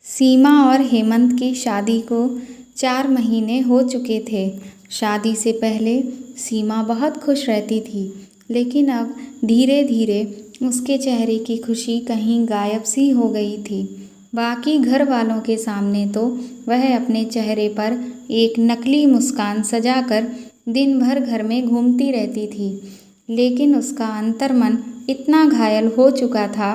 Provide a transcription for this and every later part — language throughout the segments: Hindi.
सीमा और हेमंत की शादी को 4 महीने हो चुके थे। शादी से पहले सीमा बहुत खुश रहती थी, लेकिन अब धीरे धीरे उसके चेहरे की खुशी कहीं गायब सी हो गई थी। बाकी घर वालों के सामने तो वह अपने चेहरे पर एक नकली मुस्कान सजाकर दिन भर घर में घूमती रहती थी, लेकिन उसका अंतर्मन इतना घायल हो चुका था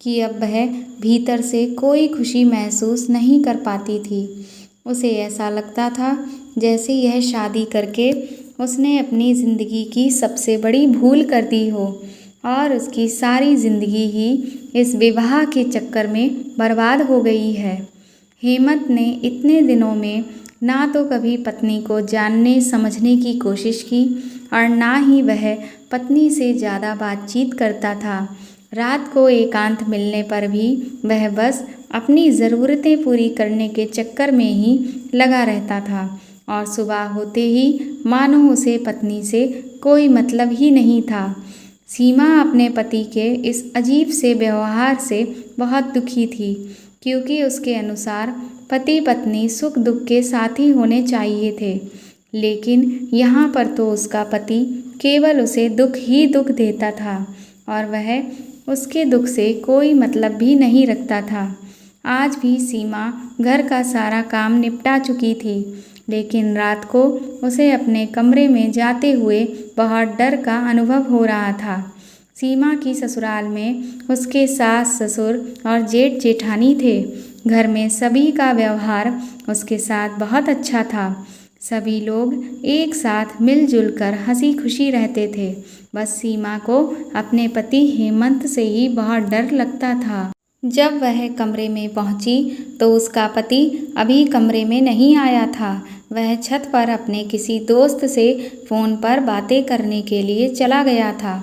कि अब वह भीतर से कोई खुशी महसूस नहीं कर पाती थी। उसे ऐसा लगता था जैसे यह शादी करके उसने अपनी ज़िंदगी की सबसे बड़ी भूल कर दी हो और उसकी सारी ज़िंदगी ही इस विवाह के चक्कर में बर्बाद हो गई है। हेमंत ने इतने दिनों में ना तो कभी पत्नी को जानने समझने की कोशिश की और ना ही वह पत्नी से ज़्यादा बातचीत करता था। रात को एकांत मिलने पर भी वह बस अपनी ज़रूरतें पूरी करने के चक्कर में ही लगा रहता था और सुबह होते ही मानो उसे पत्नी से कोई मतलब ही नहीं था। सीमा अपने पति के इस अजीब से व्यवहार से बहुत दुखी थी, क्योंकि उसके अनुसार पति पत्नी सुख दुख के साथी होने चाहिए थे, लेकिन यहाँ पर तो उसका पति केवल उसे दुख ही दुख देता था और वह उसके दुख से कोई मतलब भी नहीं रखता था। आज भी सीमा घर का सारा काम निपटा चुकी थी, लेकिन रात को उसे अपने कमरे में जाते हुए बहुत डर का अनुभव हो रहा था। सीमा की ससुराल में उसके सास ससुर और जेठ जेठानी थे। घर में सभी का व्यवहार उसके साथ बहुत अच्छा था। सभी लोग एक साथ मिलजुल कर हंसी खुशी रहते थे। बस सीमा को अपने पति हेमंत से ही बहुत डर लगता था। जब वह कमरे में पहुंची तो उसका पति अभी कमरे में नहीं आया था। वह छत पर अपने किसी दोस्त से फ़ोन पर बातें करने के लिए चला गया था।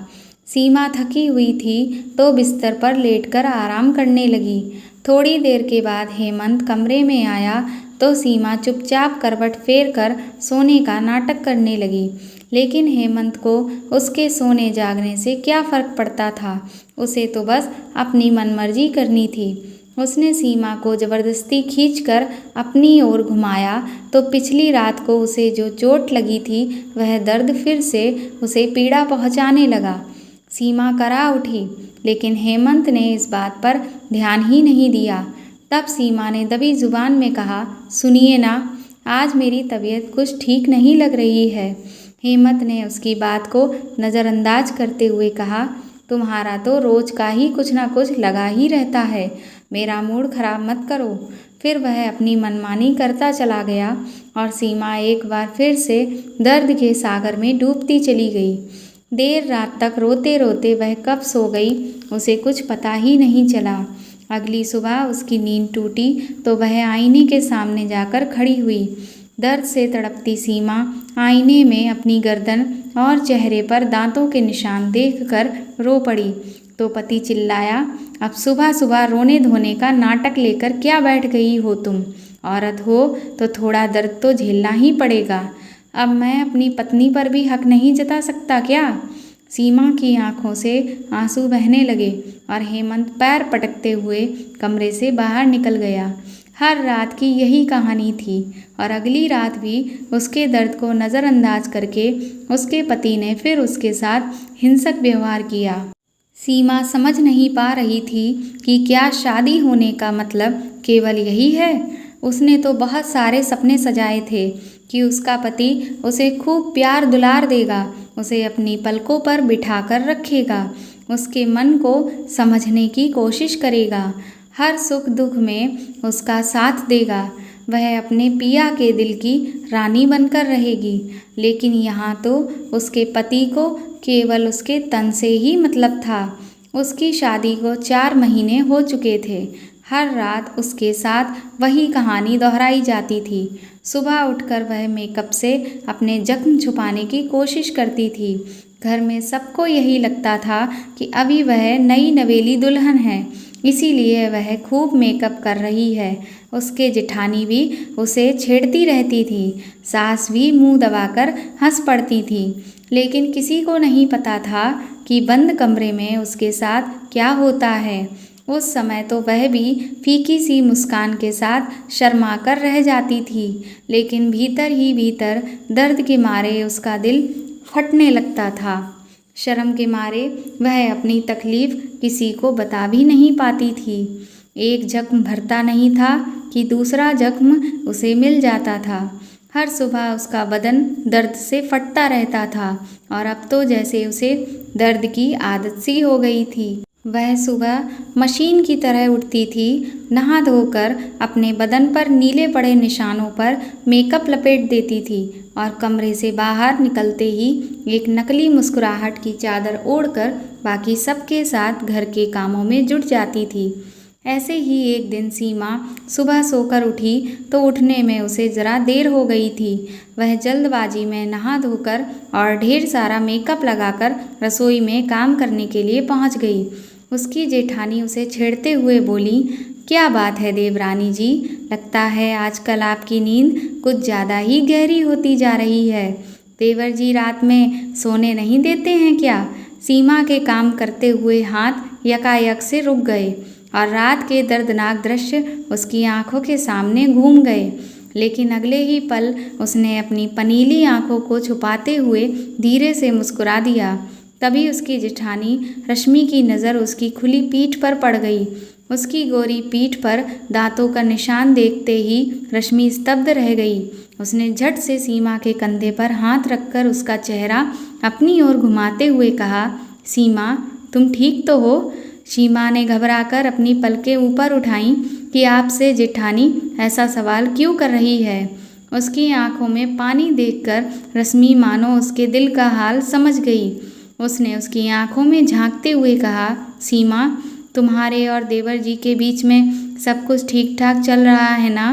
सीमा थकी हुई थी तो बिस्तर पर लेटकर आराम करने लगी। थोड़ी देर के बाद हेमंत कमरे में आया तो सीमा चुपचाप करवट फेर कर सोने का नाटक करने लगी, लेकिन हेमंत को उसके सोने जागने से क्या फ़र्क पड़ता था। उसे तो बस अपनी मनमर्जी करनी थी। उसने सीमा को ज़बरदस्ती खींचकर अपनी ओर घुमाया तो पिछली रात को उसे जो चोट लगी थी वह दर्द फिर से उसे पीड़ा पहुंचाने लगा। सीमा करा उठी, लेकिन हेमंत ने इस बात पर ध्यान ही नहीं दिया। तब सीमा ने दबी जुबान में कहा, सुनिए ना, आज मेरी तबीयत कुछ ठीक नहीं लग रही है। हेमंत ने उसकी बात को नज़रअंदाज करते हुए कहा, तुम्हारा तो रोज़ का ही कुछ ना कुछ लगा ही रहता है, मेरा मूड खराब मत करो। फिर वह अपनी मनमानी करता चला गया और सीमा एक बार फिर से दर्द के सागर में डूबती चली गई। देर रात तक रोते रोते वह कब सो गई उसे कुछ पता ही नहीं चला। अगली सुबह उसकी नींद टूटी तो वह आईने के सामने जाकर खड़ी हुई। दर्द से तड़पती सीमा आईने में अपनी गर्दन और चेहरे पर दांतों के निशान देखकर रो पड़ी तो पति चिल्लाया, अब सुबह सुबह रोने धोने का नाटक लेकर क्या बैठ गई हो तुम? औरत हो तो थोड़ा दर्द तो झेलना ही पड़ेगा। अब मैं अपनी पत्नी पर भी हक नहीं जता सकता क्या? सीमा की आंखों से आंसू बहने लगे और हेमंत पैर पटकते हुए कमरे से बाहर निकल गया। हर रात की यही कहानी थी और अगली रात भी उसके दर्द को नज़रअंदाज करके उसके पति ने फिर उसके साथ हिंसक व्यवहार किया। सीमा समझ नहीं पा रही थी कि क्या शादी होने का मतलब केवल यही है। उसने तो बहुत सारे सपने सजाए थे कि उसका पति उसे खूब प्यार दुलार देगा, उसे अपनी पलकों पर बिठाकर रखेगा, उसके मन को समझने की कोशिश करेगा, हर सुख दुख में उसका साथ देगा, वह अपने पिया के दिल की रानी बनकर रहेगी। लेकिन यहाँ तो उसके पति को केवल उसके तन से ही मतलब था। उसकी शादी को 4 महीने हो चुके थे। हर रात उसके साथ वही कहानी दोहराई जाती थी। सुबह उठकर वह मेकअप से अपने जख्म छुपाने की कोशिश करती थी। घर में सबको यही लगता था कि अभी वह नई नवेली दुल्हन है, इसीलिए वह खूब मेकअप कर रही है। उसके जेठानी भी उसे छेड़ती रहती थी, सास भी मुंह दबाकर हंस पड़ती थी, लेकिन किसी को नहीं पता था कि बंद कमरे में उसके साथ क्या होता है। उस समय तो वह भी फीकी सी मुस्कान के साथ शर्मा कर रह जाती थी, लेकिन भीतर ही भीतर दर्द के मारे उसका दिल फटने लगता था। शर्म के मारे वह अपनी तकलीफ किसी को बता भी नहीं पाती थी। एक जख्म भरता नहीं था कि दूसरा जख्म उसे मिल जाता था। हर सुबह उसका बदन दर्द से फटता रहता था और अब तो जैसे उसे दर्द की आदत सी हो गई थी। वह सुबह मशीन की तरह उठती थी, नहा धोकर अपने बदन पर नीले पड़े निशानों पर मेकअप लपेट देती थी और कमरे से बाहर निकलते ही एक नकली मुस्कुराहट की चादर ओढ़कर बाकी सबके साथ घर के कामों में जुट जाती थी। ऐसे ही एक दिन सीमा सुबह सोकर उठी तो उठने में उसे ज़रा देर हो गई थी। वह जल्दबाजी में नहा धोकर और ढेर सारा मेकअप लगाकर रसोई में काम करने के लिए पहुंच गई। उसकी जेठानी उसे छेड़ते हुए बोली, क्या बात है देवरानी जी, लगता है आजकल आपकी नींद कुछ ज़्यादा ही गहरी होती जा रही है। देवर जी रात में सोने नहीं देते हैं क्या? सीमा के काम करते हुए हाथ यकायक से रुक गए और रात के दर्दनाक दृश्य उसकी आंखों के सामने घूम गए। लेकिन अगले ही पल उसने अपनी पनीली आंखों को छुपाते हुए धीरे से मुस्कुरा दिया। तभी उसकी जेठानी रश्मि की नज़र उसकी खुली पीठ पर पड़ गई। उसकी गोरी पीठ पर दांतों का निशान देखते ही रश्मि स्तब्ध रह गई। उसने झट से सीमा के कंधे पर हाथ रखकर उसका चेहरा अपनी ओर घुमाते हुए कहा, सीमा तुम ठीक तो हो? सीमा ने घबराकर अपनी पलकें ऊपर उठाईं कि आपसे जेठानी ऐसा सवाल क्यों कर रही है। उसकी आंखों में पानी देखकर रश्मि मानो उसके दिल का हाल समझ गई। उसने उसकी आंखों में झांकते हुए कहा, सीमा तुम्हारे और देवर जी के बीच में सब कुछ ठीक ठाक चल रहा है ना?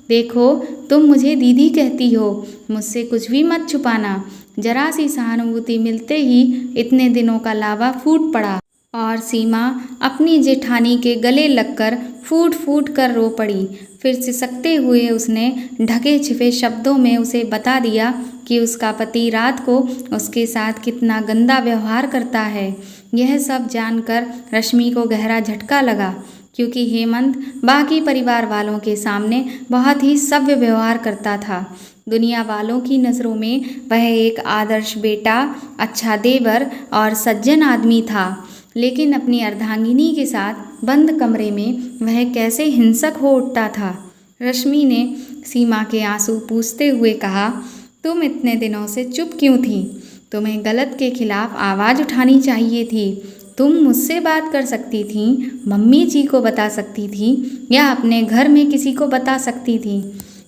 देखो तुम मुझे दीदी कहती हो, मुझसे कुछ भी मत छुपाना। जरा सी सहानुभूति मिलते ही इतने दिनों का लावा फूट पड़ा और सीमा अपनी जेठानी के गले लगकर फूट फूट कर रो पड़ी। फिर सिसकते हुए उसने ढके छिपे शब्दों में उसे बता दिया कि उसका पति रात को उसके साथ कितना गंदा व्यवहार करता है। यह सब जानकर रश्मि को गहरा झटका लगा, क्योंकि हेमंत बाकी परिवार वालों के सामने बहुत ही सभ्य व्यवहार करता था। दुनिया वालों की नज़रों में वह एक आदर्श बेटा, अच्छा देवर और सज्जन आदमी था, लेकिन अपनी अर्धांगिनी के साथ बंद कमरे में वह कैसे हिंसक हो उठता था। रश्मि ने सीमा के आंसू पूछते हुए कहा, तुम इतने दिनों से चुप क्यों थी? तुम्हें गलत के खिलाफ आवाज़ उठानी चाहिए थी। तुम मुझसे बात कर सकती थी, मम्मी जी को बता सकती थी या अपने घर में किसी को बता सकती थी।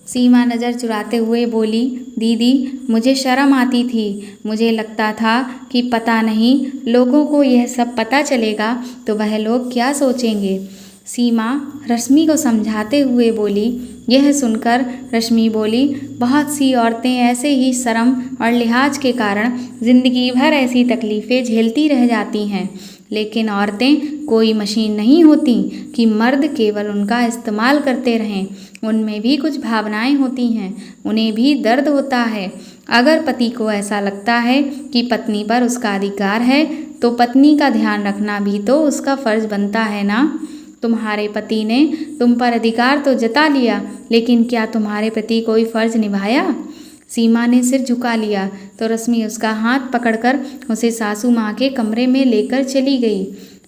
सीमा नज़र चुराते हुए बोली, दीदी मुझे शर्म आती थी। मुझे लगता था कि पता नहीं लोगों को यह सब पता चलेगा तो वह लोग क्या सोचेंगे। सीमा रश्मि को समझाते हुए बोली। यह सुनकर रश्मि बोली, बहुत सी औरतें ऐसे ही शर्म और लिहाज के कारण ज़िंदगी भर ऐसी तकलीफ़ें झेलती रह जाती हैं, लेकिन औरतें कोई मशीन नहीं होती कि मर्द केवल उनका इस्तेमाल करते रहें। उनमें भी कुछ भावनाएं होती हैं, उन्हें भी दर्द होता है। अगर पति को ऐसा लगता है कि पत्नी पर उसका अधिकार है तो पत्नी का ध्यान रखना भी तो उसका फ़र्ज़ बनता है ना। तुम्हारे पति ने तुम पर अधिकार तो जता लिया, लेकिन क्या तुम्हारे प्रति कोई फ़र्ज़ निभाया? सीमा ने सिर झुका लिया तो रश्मि उसका हाथ पकड़कर उसे सासू माँ के कमरे में लेकर चली गई।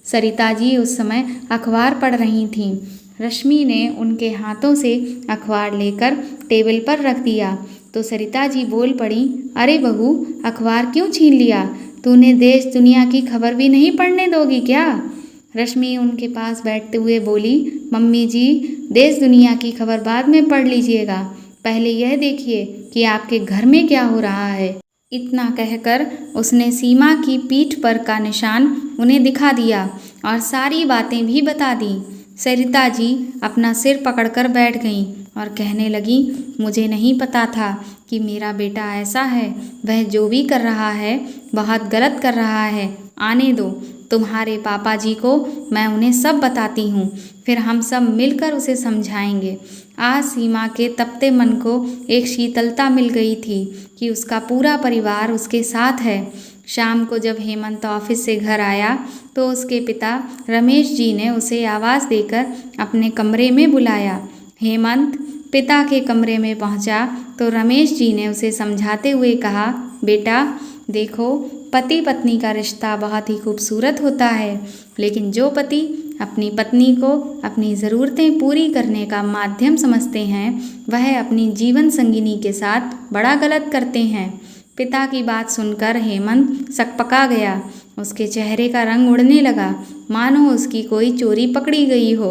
सरिता जी उस समय अखबार पढ़ रही थीं। रश्मि ने उनके हाथों से अखबार लेकर टेबल पर रख दिया तो सरिता जी बोल पड़ी, अरे बहू अखबार क्यों छीन लिया? तूने देश दुनिया की खबर भी नहीं पढ़ने दोगी क्या? रश्मि उनके पास बैठते हुए बोली, मम्मी जी देश दुनिया की खबर बाद में पढ़ लीजिएगा, पहले यह देखिए कि आपके घर में क्या हो रहा है। इतना कहकर उसने सीमा की पीठ पर का निशान उन्हें दिखा दिया और सारी बातें भी बता दी। सरिता जी अपना सिर पकड़कर बैठ गईं और कहने लगी, मुझे नहीं पता था कि मेरा बेटा ऐसा है। वह जो भी कर रहा है बहुत गलत कर रहा है। आने दो, तुम्हारे पापा जी को मैं उन्हें सब बताती हूँ, फिर हम सब मिलकर उसे समझाएंगे। आज सीमा के तपते मन को एक शीतलता मिल गई थी कि उसका पूरा परिवार उसके साथ है। शाम को जब हेमंत ऑफिस से घर आया तो उसके पिता रमेश जी ने उसे आवाज़ देकर अपने कमरे में बुलाया। हेमंत पिता के कमरे में पहुंचा तो रमेश जी ने उसे समझाते हुए कहा, बेटा देखो, पति पत्नी का रिश्ता बहुत ही खूबसूरत होता है, लेकिन जो पति अपनी पत्नी को अपनी ज़रूरतें पूरी करने का माध्यम समझते हैं वह अपनी जीवन संगिनी के साथ बड़ा गलत करते हैं। पिता की बात सुनकर हेमंत सकपका गया। उसके चेहरे का रंग उड़ने लगा, मानो उसकी कोई चोरी पकड़ी गई हो।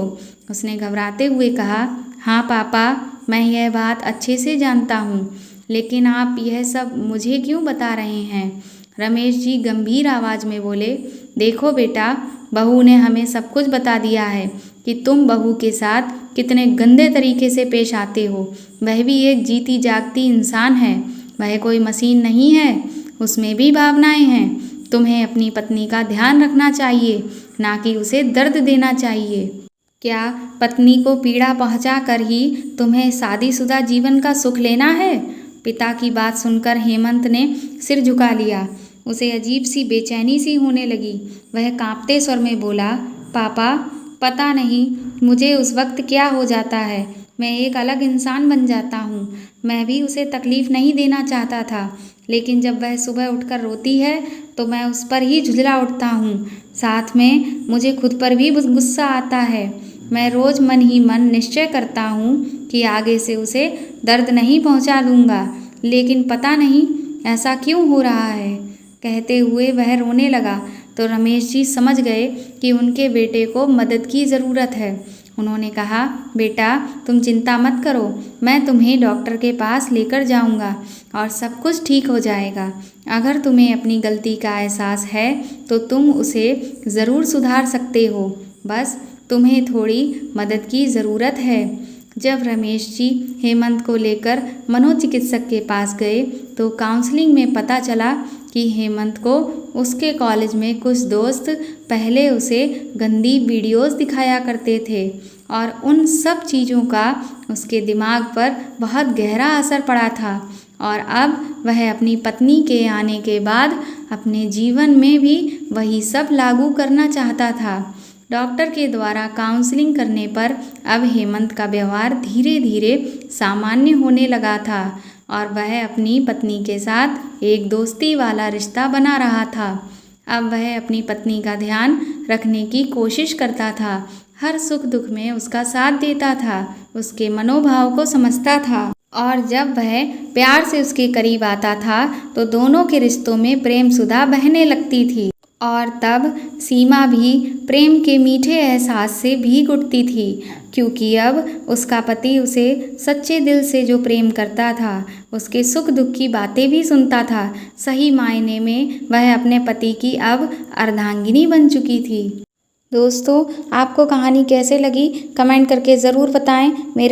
उसने घबराते हुए कहा, हाँ पापा, मैं यह बात अच्छे से जानता हूँ, लेकिन आप यह सब मुझे क्यों बता रहे हैं? रमेश जी गंभीर आवाज़ में बोले, देखो बेटा, बहू ने हमें सब कुछ बता दिया है कि तुम बहू के साथ कितने गंदे तरीके से पेश आते हो। वह भी एक जीती जागती इंसान है, वह कोई मशीन नहीं है, उसमें भी भावनाएं हैं। तुम्हें अपनी पत्नी का ध्यान रखना चाहिए, ना कि उसे दर्द देना चाहिए। क्या पत्नी को पीड़ा पहुंचा कर ही तुम्हें शादीशुदा जीवन का सुख लेना है? पिता की बात सुनकर हेमंत ने सिर झुका लिया। उसे अजीब सी बेचैनी सी होने लगी। वह कांपते स्वर में बोला, पापा, पता नहीं मुझे उस वक्त क्या हो जाता है, मैं एक अलग इंसान बन जाता हूँ। मैं भी उसे तकलीफ़ नहीं देना चाहता था, लेकिन जब वह सुबह उठकर रोती है तो मैं उस पर ही झुंझला उठता हूँ। साथ में मुझे खुद पर भी गुस्सा आता है। मैं रोज़ मन ही मन निश्चय करता हूँ कि आगे से उसे दर्द नहीं पहुँचा दूँगा, लेकिन पता नहीं ऐसा क्यों हो रहा है। कहते हुए वह रोने लगा तो रमेश जी समझ गए कि उनके बेटे को मदद की ज़रूरत है। उन्होंने कहा, बेटा तुम चिंता मत करो, मैं तुम्हें डॉक्टर के पास लेकर जाऊंगा और सब कुछ ठीक हो जाएगा। अगर तुम्हें अपनी गलती का एहसास है तो तुम उसे ज़रूर सुधार सकते हो, बस तुम्हें थोड़ी मदद की ज़रूरत है। जब रमेश जी हेमंत को लेकर मनोचिकित्सक के पास गए तो काउंसलिंग में पता चला कि हेमंत को उसके कॉलेज में कुछ दोस्त पहले उसे गंदी वीडियोस दिखाया करते थे और उन सब चीज़ों का उसके दिमाग पर बहुत गहरा असर पड़ा था और अब वह अपनी पत्नी के आने के बाद अपने जीवन में भी वही सब लागू करना चाहता था। डॉक्टर के द्वारा काउंसलिंग करने पर अब हेमंत का व्यवहार धीरे धीरे सामान्य होने लगा था और वह अपनी पत्नी के साथ एक दोस्ती वाला रिश्ता बना रहा था। अब वह अपनी पत्नी का ध्यान रखने की कोशिश करता था, हर सुख दुख में उसका साथ देता था, उसके मनोभाव को समझता था और जब वह प्यार से उसके करीब आता था तो दोनों के रिश्तों में प्रेम सुधा बहने लगती थी और तब सीमा भी प्रेम के मीठे एहसास से भीग उठती थी, क्योंकि अब उसका पति उसे सच्चे दिल से जो प्रेम करता था, उसके सुख दुख की बातें भी सुनता था। सही मायने में वह अपने पति की अब अर्धांगिनी बन चुकी थी। दोस्तों, आपको कहानी कैसे लगी कमेंट करके ज़रूर बताएं। मेरे